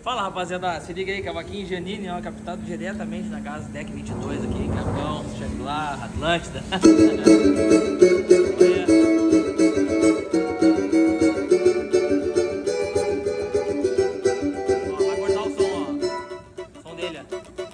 Fala, rapaziada, se liga aí, Cavaquinho Janine, ó, captado diretamente na casa Deck 22 aqui, Capão, Xanglar, Atlântida. Ó, vai cortar o som, ó. O som dele, ó.